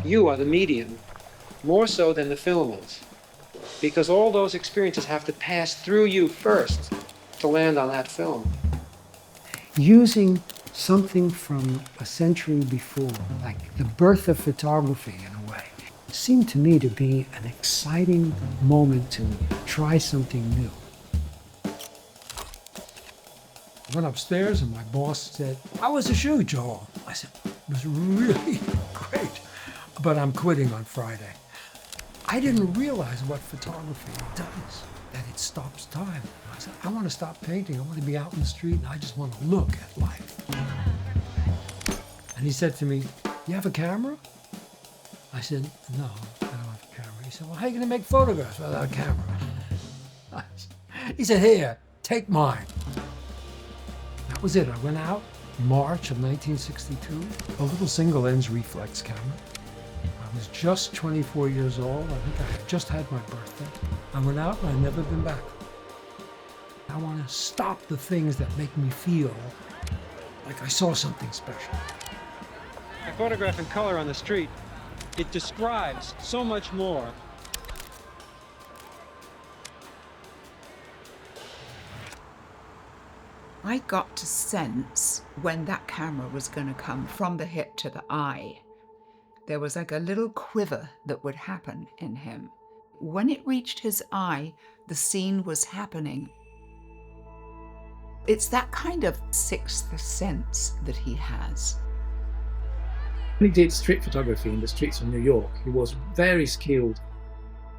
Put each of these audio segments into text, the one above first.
You are the medium, more so than the film is. Because all those experiences have to pass through you first to land on that film. Using something from a century before, like the birth of photography in a way, seemed to me to be an exciting moment to try something new. I went upstairs and my boss said, "How was the shoot, Joel?" I said, "It was really great, but I'm quitting on Friday." I didn't realize what photography does, that it stops time. I said, I want to stop painting. I want to be out in the street and I just want to look at life. And he said to me, "You have a camera?" I said, "No, I don't have a camera." He said, "Well, how are you going to make photographs without a camera?" He said, "Here, take mine." That was it. I went out March of 1962, a little single lens reflex camera. I was just 24 years old. I think I had just had my birthday. I went out and I've never been back. I want to stop the things that make me feel like I saw something special. I photograph in color on the street. It describes so much more. I got to sense when that camera was going to come from the hip to the eye. There was like a little quiver that would happen in him. When it reached his eye, the scene was happening. It's that kind of sixth sense that he has. When he did street photography in the streets of New York, he was very skilled,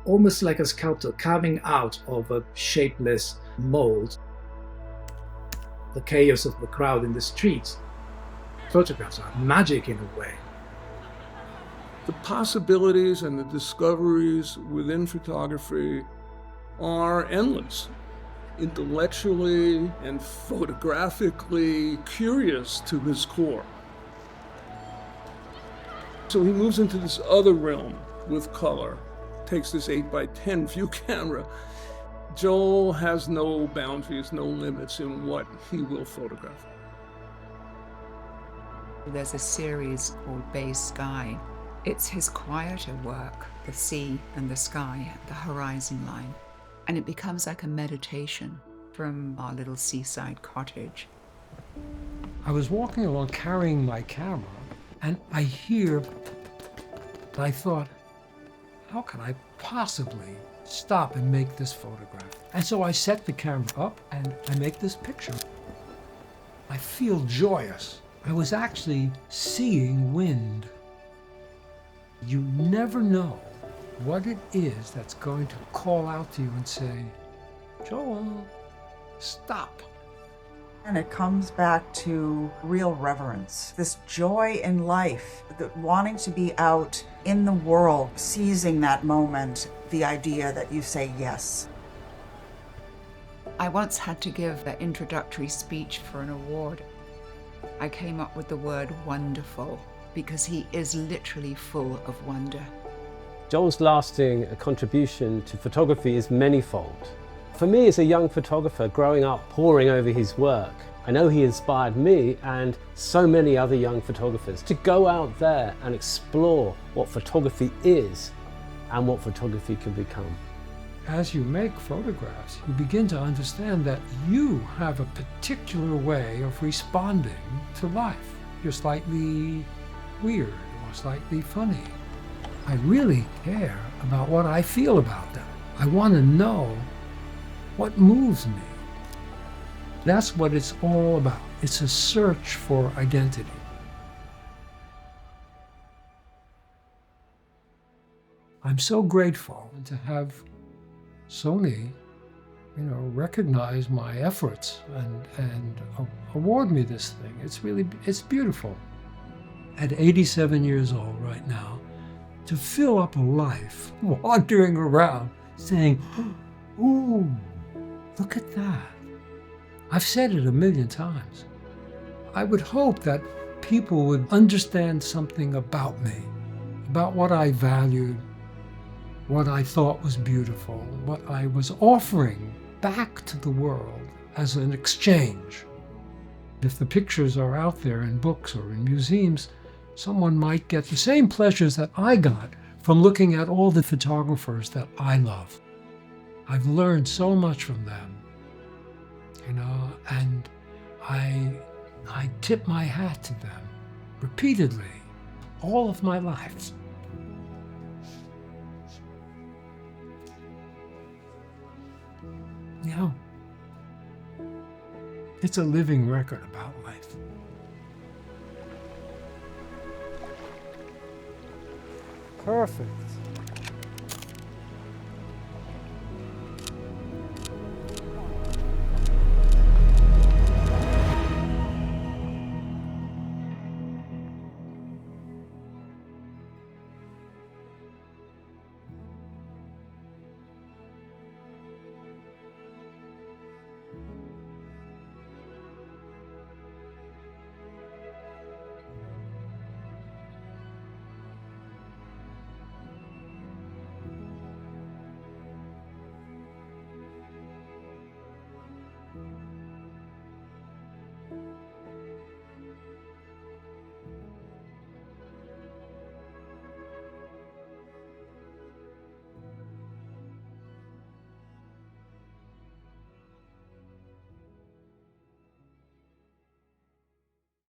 almost like a sculptor carving out of a shapeless mold the chaos of the crowd in the streets. Photographs are magic in a way. The possibilities and the discoveries within photography are endless. Intellectually and photographically curious to his core. So he moves into this other realm with color, takes this 8x10 view camera. Joel has no boundaries, no limits in what he will photograph. There's a series called Bay Sky. It's his quieter work, the sea and the sky, the horizon line. And it becomes like a meditation from our little seaside cottage. I was walking along carrying my camera and I thought, how can I possibly stop and make this photograph? And so I set the camera up and I make this picture. I feel joyous. I was actually seeing wind. You never know what it is that's going to call out to you and say, "Joel, stop." And it comes back to real reverence, this joy in life, wanting to be out in the world, seizing that moment, the idea that you say yes. I once had to give an introductory speech for an award. I came up with the word wonderful because he is literally full of wonder. Joel's lasting contribution to photography is manifold. For me as a young photographer growing up poring over his work, I know he inspired me and so many other young photographers to go out there and explore what photography is and what photography can become. As you make photographs, you begin to understand that you have a particular way of responding to life. You're slightly weird or slightly funny. I really care about what I feel about them. I want to know what moves me. That's what it's all about. It's a search for identity. I'm so grateful to have Sony, recognize my efforts and award me this thing. It's beautiful. At 87 years old right now, to fill up a life wandering around saying, "Ooh, look at that." I've said it a million times. I would hope that people would understand something about me, about what I valued, what I thought was beautiful, what I was offering back to the world as an exchange. If the pictures are out there in books or in museums, someone might get the same pleasures that I got from looking at all the photographers that I love. I've learned so much from them, you know, and I tip my hat to them repeatedly all of my life. You know, it's a living record about life. Perfect.